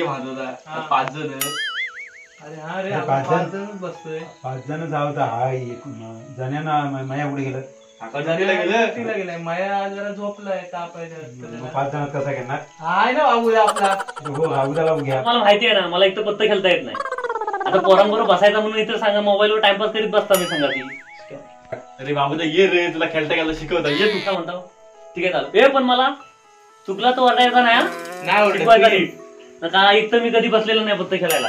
Game हात होता 5 जण. अरे हा रे आपण 5 जण बसतोय. 5 जण जाऊ तर हा एक जण्याना माया पुढे गेलं. जाणीला गेलं तिला गेलाय माया जरा झोपलाय ताप आहे. 5 जण कसा घेणार? हाय ना बाबू आपला. हो बाबूला घ्या. मला माहिती आहे ना मला एक तर पत्ता खेळता येत नाही. आता पोरांबरोबर बसायचा म्हणून इतर सांगा मोबाईलवर टाइमपास करीत बसता मी सांगा ती. अरे बाबूदा ये रे तुला खेळता खेळता शिकवता ये तू. काय म्हणता ठीक आहे चालू. पण मला चुकला तो ओरडायचा नाही ओरडायचा का एक तर मी कधी बसलेलो नाही पत्ते खेळायला.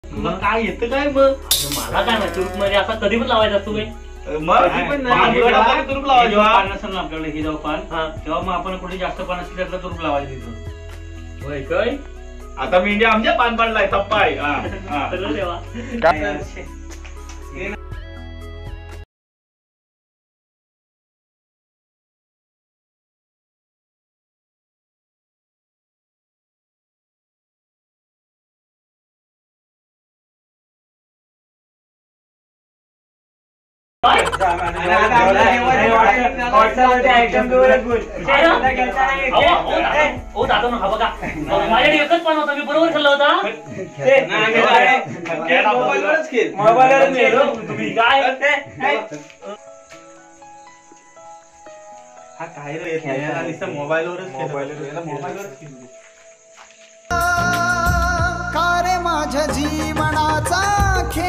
तुला काय येतं काय मग? मला काय माहिती मध्ये असा कधी पण लावायचा असतो काय आपल्याकडे हे जेव्हा पान तेव्हा मग आपण कुठे जास्त पान असतील त्यातला तुरूप लावायचं तिथं. होय काय आता मी इंडिया आमच्या पान पाडलाय तप्पा आहे. दादा हा बघा माझ्याकडे एकच पान होता मी बरोबर खाल्ला होता. तुम्ही काय हा काय रे मोबाईलवरच का रे माझ्या जीवनाचा खेळ